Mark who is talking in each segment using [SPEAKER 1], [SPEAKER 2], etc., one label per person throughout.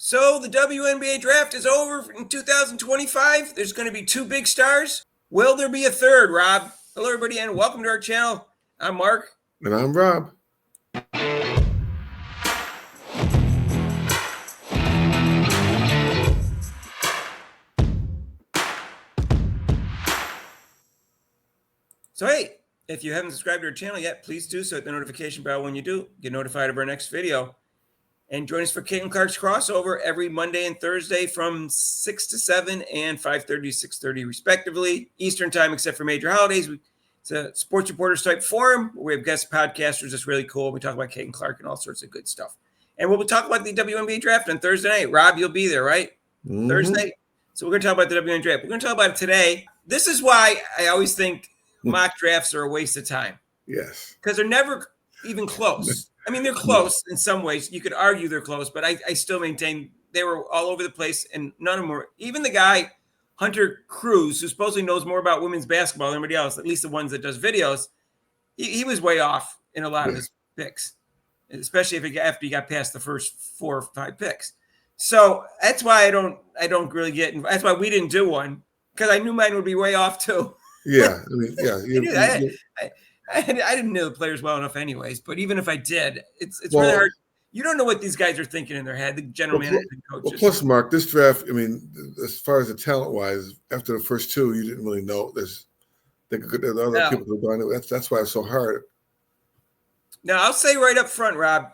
[SPEAKER 1] So the WNBA draft is over in 2025. There's going to be two big stars. Will there be a third, Rob? Hello, everybody, and welcome to our channel. I'm Mark.
[SPEAKER 2] And I'm Rob.
[SPEAKER 1] So, hey, if you haven't subscribed to our channel yet, please do so. Hit the notification bell when you do. Get notified of our next video. And join us for Caitlin Clark's crossover every Monday and Thursday from 6 to 7 and 5:30 to 6:30 respectively, Eastern time, except for major holidays. It's a sports reporters type forum where we have guest podcasters. It's really cool. We talk about Caitlin Clark and all sorts of good stuff. And we'll talk about the WNBA draft on Thursday night. Rob, you'll be there, right?
[SPEAKER 2] Mm-hmm.
[SPEAKER 1] Thursday. So we're going to talk about the WNBA draft. We're going to talk about it today. This is why I always think mock drafts are a waste of time.
[SPEAKER 2] Yes.
[SPEAKER 1] Because they're never even close. I mean, they're close in some ways. You could argue they're close, but I still maintain they were all over the place, and none of them were. Even the guy, Hunter Cruz, who supposedly knows more about women's basketball than anybody else, at least the ones that does videos, he was way off in a lot of his picks, especially after he got past the first 4 or 5 picks. So that's why I don't really get. That's why we didn't do one, because I knew mine would be way off too.
[SPEAKER 2] Yeah, I mean, yeah.
[SPEAKER 1] I didn't know the players well enough anyways, but even if I did, it's really hard. You don't know what these guys are thinking in their head, the general manager and coaches.
[SPEAKER 2] Well, plus, Mark, this draft, I mean, as far as the talent-wise, after the first 2, you didn't really know. There's other people who don't know. That's why it's so hard.
[SPEAKER 1] Now, I'll say right up front, Rob,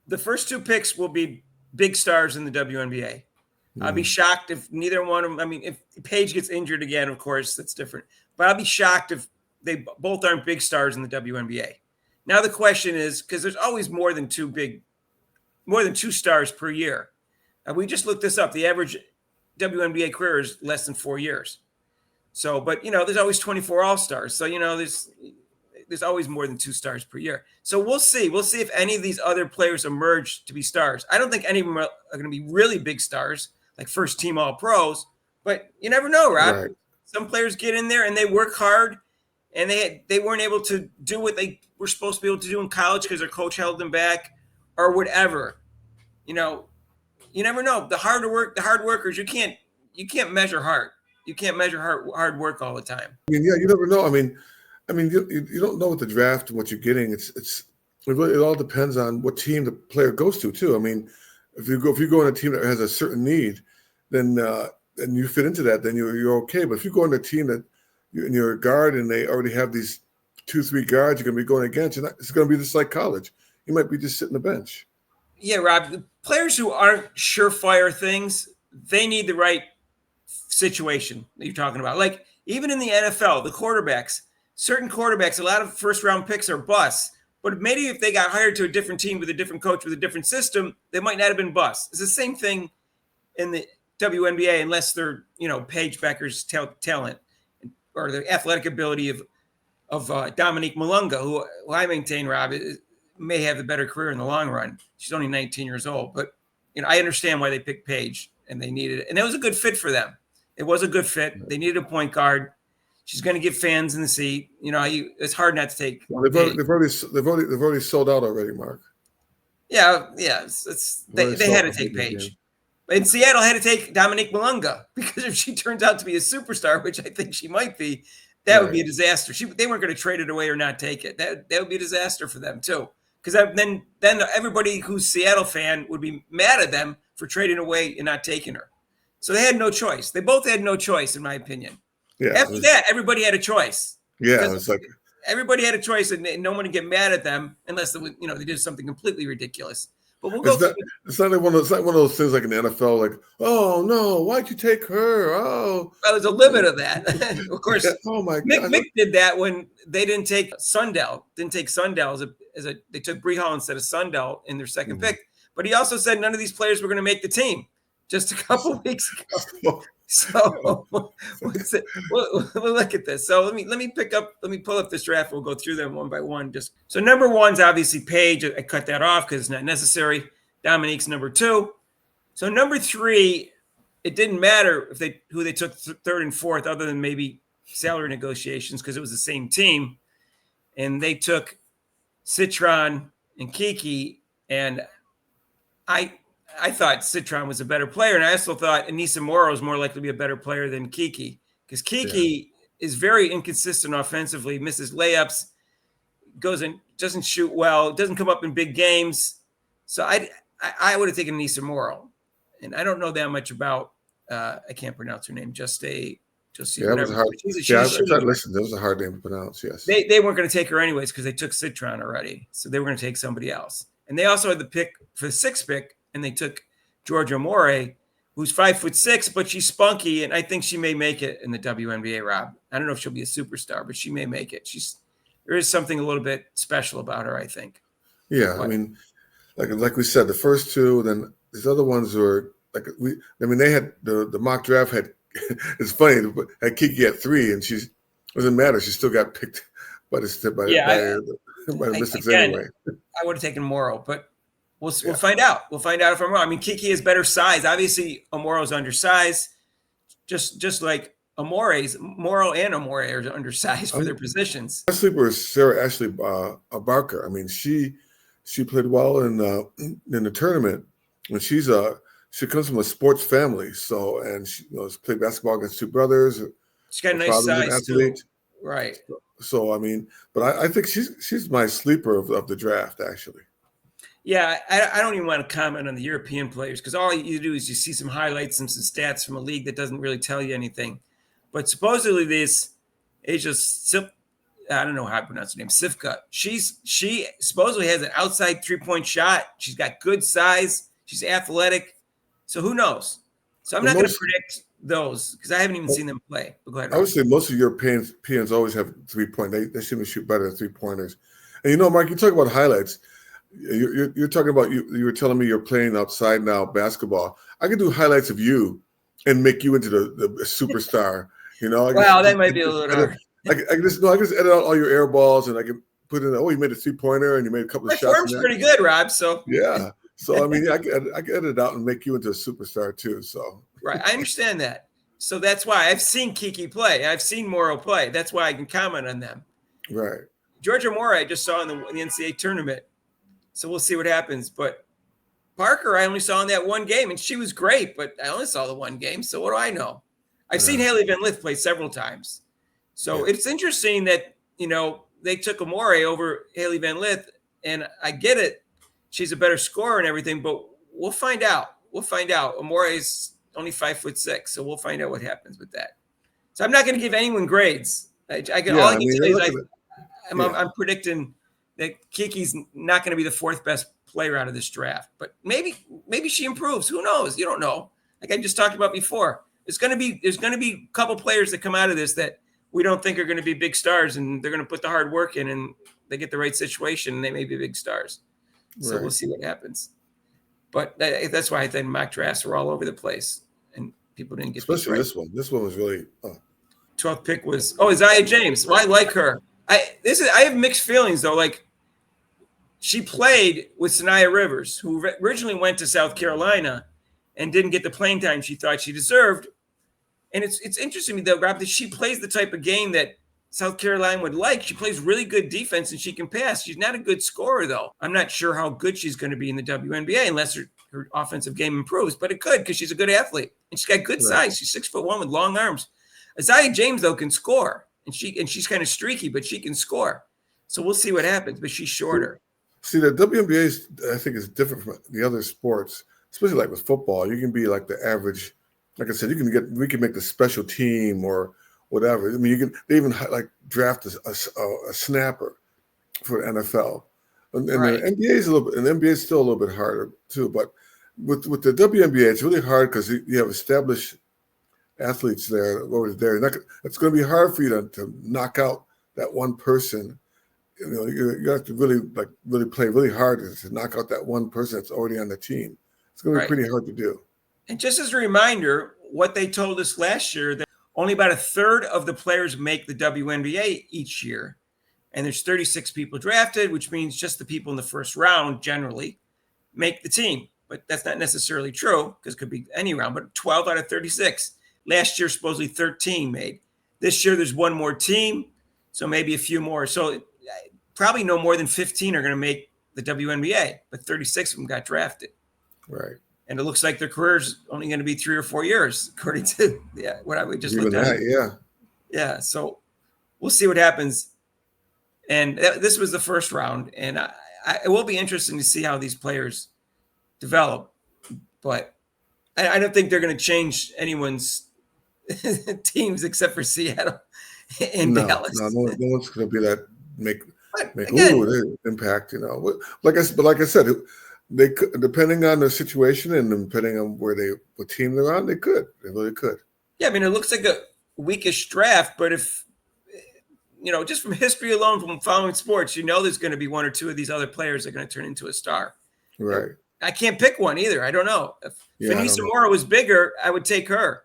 [SPEAKER 1] the first 2 picks will be big stars in the WNBA. I'll be shocked if neither one of them, I mean, if Paige gets injured again, of course, that's different. But I'll be shocked if they both aren't big stars in the WNBA. Now the question is, because there's always more than 2 stars per year. We just looked this up. The average WNBA career is less than 4 years. So, but there's always 24 all-stars. So, there's always more than 2 stars per year. So we'll see. We'll see if any of these other players emerge to be stars. I don't think any of them are going to be really big stars, like first team all-pros, but you never know, Rob. Right. Some players get in there and they work hard, and they weren't able to do what they were supposed to be able to do in college because their coach held them back or whatever. You never know. The hard workers, you can't measure heart. You can't measure hard work all the time.
[SPEAKER 2] I mean, yeah, you never know. I mean, you don't know what the draft and what you're getting. It all depends on what team the player goes to too. I mean, if you go on a team that has a certain need, then and you fit into that, then you're okay. But if you go on a team that you're a guard and they already have these 2-3 guards you're going to be going against, it's going to be just like college. You might be just sitting the bench.
[SPEAKER 1] Yeah, Rob, the players who aren't surefire things, they need the right situation that you're talking about. Like even in the NFL, the quarterbacks, certain quarterbacks, a lot of first-round picks are busts. But maybe if they got hired to a different team with a different coach with a different system, they might not have been busts. It's the same thing in the WNBA, unless they're, Paige Becker's talent or the athletic ability of Dominique Malunga, who I maintain, Rob, may have the better career in the long run. She's only 19 years old, but I understand why they picked Paige, and they needed it, and that was a good fit for them. It was a good fit. They needed a point guard. She's going to get fans in the seat. It's hard not to take.
[SPEAKER 2] Well, they've already sold out already, Mark.
[SPEAKER 1] Yeah. They had to take Paige. And Seattle had to take Dominique Malunga, because if she turns out to be a superstar, which I think she might be, that would be a disaster. They weren't going to trade it away or not take it. That would be a disaster for them too, because then everybody who's Seattle fan would be mad at them for trading away and not taking her. So they had no choice. They both had no choice, in my opinion. Yeah. After that, everybody had a choice.
[SPEAKER 2] Yeah, it's like
[SPEAKER 1] everybody had a choice, and no one would get mad at them unless they did something completely ridiculous. But
[SPEAKER 2] it's not like one of those things like in the NFL, like, oh no, why'd you take her? Oh,
[SPEAKER 1] well, there's a limit of that. Of course.
[SPEAKER 2] Oh my God.
[SPEAKER 1] Mick did that when they didn't take Sundell. They took Bree Hall instead of Sundell in their second pick. But he also said none of these players were going to make the team just a couple of weeks ago. So we'll look at this. So let me pull up this draft. We'll go through them one by one. So number 1's obviously Paige. I cut that off because it's not necessary. Dominique's number 2. So number 3, it didn't matter who they took 3rd and 4th, other than maybe salary negotiations, because it was the same team, and they took Citron and Kiki, and I I thought Citron was a better player, and I also thought Anissa Morrow is more likely to be a better player than Kiki, because Kiki is very inconsistent offensively, misses layups, goes and doesn't shoot well, doesn't come up in big games. So I would have taken Anissa Morrow, and I don't know that much about. I can't pronounce her name. Just
[SPEAKER 2] Yeah, that was
[SPEAKER 1] whatever.
[SPEAKER 2] hard.
[SPEAKER 1] She's
[SPEAKER 2] Yeah,
[SPEAKER 1] a
[SPEAKER 2] I
[SPEAKER 1] shooting
[SPEAKER 2] tried to
[SPEAKER 1] guard.
[SPEAKER 2] listen. That was a hard name to pronounce. Yes.
[SPEAKER 1] They weren't going to take her anyways because they took Citron already, so they were going to take somebody else. And they also had the pick for the 6th pick, and they took Georgia Morey, who's 5'6", but she's spunky, and I think she may make it in the WNBA. Rob, I don't know if she'll be a superstar, but she may make it. There is something a little bit special about her, I think.
[SPEAKER 2] Yeah,
[SPEAKER 1] But,
[SPEAKER 2] I mean, like we said, the first two, then these other ones were like they had the mock draft had. It's funny, but had Kiki at 3, and she's doesn't matter. She still got picked by the Mystics anyway.
[SPEAKER 1] I would have taken Morrow, but we'll find out. We'll find out if I'm wrong. I mean, Kiki has better size. Obviously, Amoro's undersized, just like Morrow and Amore are undersized for their positions.
[SPEAKER 2] My sleeper is Sarah Ashley Barker. I mean, she played well in the tournament, and she comes from a sports family. So, and she played basketball against 2 brothers.
[SPEAKER 1] She's got a nice size too. Right.
[SPEAKER 2] So I mean, but I think she's my sleeper of the draft, actually.
[SPEAKER 1] Yeah, I don't even want to comment on the European players, because all you do is you see some highlights and some stats from a league that doesn't really tell you anything. But supposedly this Asia I don't know how to pronounce her name, Sivka. She supposedly has an outside 3-point shot. She's got good size. She's athletic. So who knows? So I'm not going to predict those because I haven't even seen them play. But go ahead.
[SPEAKER 2] I would say most of Europeans always have 3-point. They seem to shoot better at 3-pointers. And Mark, you talk about highlights. You're talking about you were telling me you're playing outside now basketball. I could do highlights of you and make you into the superstar.
[SPEAKER 1] Wow, that might be a little hard.
[SPEAKER 2] I can just edit out all your air balls, and I can put in. Oh, you made a 3-pointer, and you made a couple of shots.
[SPEAKER 1] My form's pretty good, Rob. So
[SPEAKER 2] yeah. So I mean, I can edit it out and make you into a superstar too. So
[SPEAKER 1] right, I understand that. So that's why I've seen Kiki play. I've seen Morrow play. That's why I can comment on them.
[SPEAKER 2] Right.
[SPEAKER 1] Georgia Morrow I just saw in the NCAA tournament. So we'll see what happens. But Parker, I only saw in that one game, and she was great, but I only saw the one game. So what do I know? I've seen Haley Van Lith play several times. So it's interesting that, they took Amore over Haley Van Lith, and I get it. She's a better scorer and everything, but we'll find out. Amore is only 5'6", so we'll find out what happens with that. So I'm not going to give anyone grades. All I can tell you is I'm predicting that Kiki's not going to be the 4th best player out of this draft, but maybe she improves. Who knows? You don't know. Like I just talked about before, there's going to be a couple players that come out of this that we don't think are going to be big stars, and they're going to put the hard work in, and they get the right situation, and they may be big stars. So We'll see what happens. But that's why I think mock drafts were all over the place, and people didn't get
[SPEAKER 2] especially this one. This one was really
[SPEAKER 1] 12th pick was Isaiah James. Well, I like her. I have mixed feelings though. Like she played with Sanaya Rivers, who originally went to South Carolina and didn't get the playing time she thought she deserved. And it's interesting to me though, Rob, that she plays the type of game that South Carolina would like. She plays really good defense and she can pass. She's not a good scorer though. I'm not sure how good she's going to be in the WNBA unless her offensive game improves, but it could because she's a good athlete and she's got good size. She's 6'1" with long arms. Isaiah James though can score, and she's kind of streaky, but she can score. So we'll see what happens. But she's shorter.
[SPEAKER 2] See, the WNBA I think is different from the other sports, especially like with football. You can be like the average. Like I said, we can make the special team or whatever. I mean, they even like draft a snapper for the NFL, and the NBA is the NBA is still a little bit harder too. But with the WNBA, it's really hard because you have established athletes there over there. It's going to be hard for you to knock out that one person. You have to really play really hard to knock out that one person that's already on the team. It's going to be pretty hard to do.
[SPEAKER 1] And just as a reminder, what they told us last year, that only about 1/3 of the players make the WNBA each year. And there's 36 people drafted, which means just the people in the first round generally make the team. But that's not necessarily true because it could be any round, but 12 out of 36. Last year, supposedly 13 made. This year, there's one more team, so maybe a few more. So probably no more than 15 are going to make the WNBA, but 36 of them got drafted.
[SPEAKER 2] Right.
[SPEAKER 1] And it looks like their career's only going to be 3 or 4 years, according to what I would just
[SPEAKER 2] Even
[SPEAKER 1] looked at.
[SPEAKER 2] that, yeah.
[SPEAKER 1] Yeah, so we'll see what happens. And this was the first round, and it will be interesting to see how these players develop. But I don't think they're going to change anyone's teams except for Seattle and Dallas.
[SPEAKER 2] No one's going to be that make
[SPEAKER 1] Again,
[SPEAKER 2] impact. You know, like I said, they could, depending on the situation and depending on what team they're on, they really could.
[SPEAKER 1] Yeah, I mean, it looks like a weakish draft, but if just from history alone, from following sports, there's going to be one or two of these other players that are going to turn into a star.
[SPEAKER 2] Right.
[SPEAKER 1] I can't pick one either. I don't know. If Vanessa Mora was bigger, I would take her,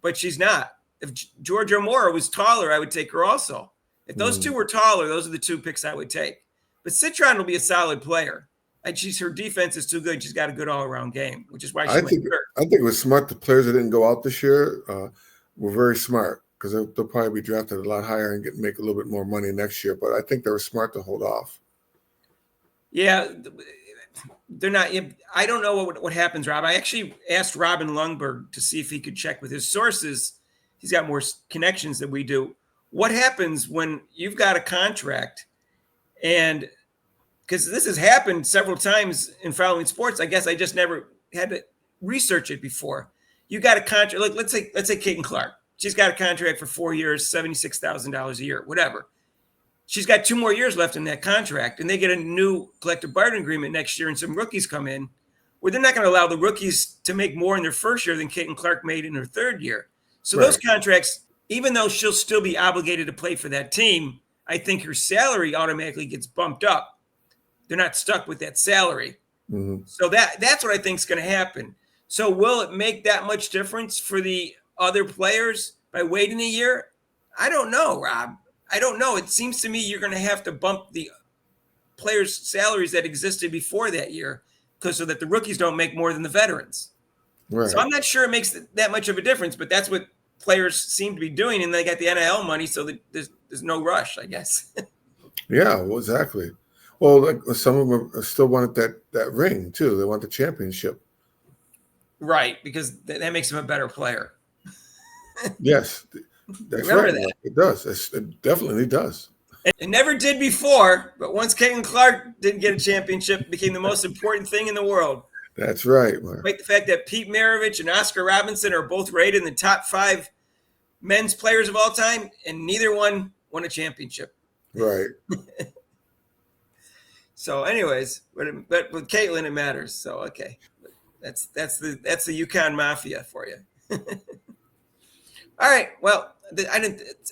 [SPEAKER 1] but she's not. If Georgia Mora was taller, I would take her also. If those two were taller, those are the two picks I would take. But Citron will be a solid player. Her defense is too good. She's got a good all-around game, which is why
[SPEAKER 2] I think it was smart. The players that didn't go out this year were very smart because they'll probably be drafted a lot higher and make a little bit more money next year. But I think they were smart to hold off.
[SPEAKER 1] Yeah, they're not. I don't know what happens, Rob. I actually asked Robin Lundberg to see if he could check with his sources. He's got more connections than we do. What happens when you've got a contract and because this has happened several times in following sports. I guess I just never had to research it before. You got a contract, like let's say Caitlin Clark. She's got a contract for 4 years, $76,000 a year, whatever. She's got 2 more years left in that contract, and they get a new collective bargaining agreement next year, and some rookies come in, where they're not going to allow the rookies to make more in their first year than Caitlin Clark made in her third year. So those contracts, even though she'll still be obligated to play for that team, I think her salary automatically gets bumped up. They're not stuck with that salary.
[SPEAKER 2] Mm-hmm.
[SPEAKER 1] So that's what I think is going to happen. So will it make that much difference for the other players by waiting a year? I don't know, Rob. I don't know. It seems to me you're going to have to bump the players' salaries that existed before that year so that the rookies don't make more than the veterans.
[SPEAKER 2] Right.
[SPEAKER 1] So I'm not sure it makes that much of a difference, but that's what players seem to be doing, and they got the NIL money, so there's no rush, I guess.
[SPEAKER 2] Yeah, well, exactly. Well, like some of them still wanted that ring too. They want the championship.
[SPEAKER 1] Right, because that makes him a better player.
[SPEAKER 2] Yes, that's right. That. It does. It definitely does.
[SPEAKER 1] It never did before, but once Caitlin Clark didn't get a championship, it became the most important thing in the world.
[SPEAKER 2] That's right, Mark.
[SPEAKER 1] Like the fact that Pete Maravich and Oscar Robinson are both rated in the top 5 men's players of all time, and neither one won a championship.
[SPEAKER 2] Right.
[SPEAKER 1] So, anyways, but with Caitlin, it matters. So, okay, that's the UConn Mafia for you. All right. Well,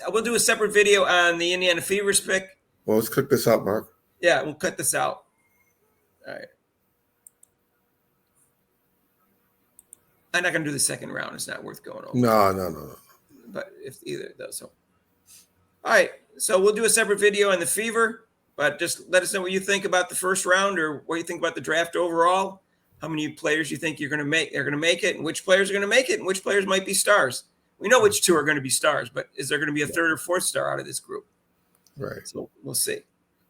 [SPEAKER 1] we'll do a separate video on the Indiana Fevers pick.
[SPEAKER 2] Well, let's click this out, Mark.
[SPEAKER 1] Yeah, we'll cut this out. All right. I'm not going to do the second round. It's not worth going over.
[SPEAKER 2] No.
[SPEAKER 1] But if either of those. So. All right. So we'll do a separate video on the Fever, but just let us know what you think about the first round or what you think about the draft overall. How many players you think are going to make it, and which players are going to make it, and which players might be stars. We know which 2 are going to be stars, but is there going to be a 3rd or 4th star out of this group?
[SPEAKER 2] Right.
[SPEAKER 1] So we'll see.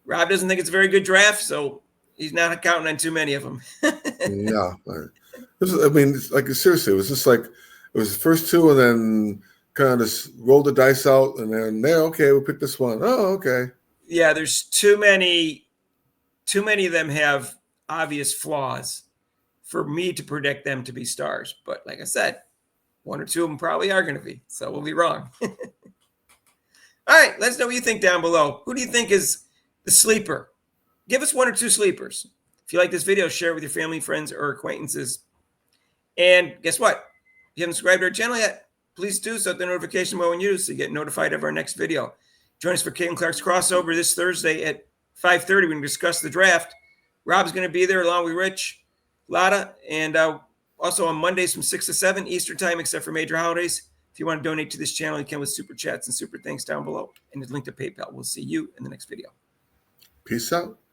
[SPEAKER 1] Rob doesn't think it's a very good draft, so he's not counting on too many of them.
[SPEAKER 2] No. Seriously, it was just like it was the first 2 and then kind of just rolled the dice out and then we'll pick this one. Oh, okay.
[SPEAKER 1] Yeah, there's too many of them have obvious flaws for me to predict them to be stars. But like I said, 1 or 2 of them probably are going to be. So we'll be wrong. All right, let us know what you think down below. Who do you think is the sleeper? Give us 1 or 2 sleepers. If you like this video, share it with your family, friends, or acquaintances. And guess what? If you haven't subscribed to our channel yet, please do so. The notification bell when you do so you get notified of our next video. Join us for Caitlin Clark's crossover this Thursday at 5:30 when we discuss the draft. Rob's going to be there along with Rich, Lada, and also on Mondays from 6 to 7 Eastern time, except for major holidays. If you want to donate to this channel, you can with super chats and super thanks down below. And there's a link to PayPal. We'll see you in the next video.
[SPEAKER 2] Peace out.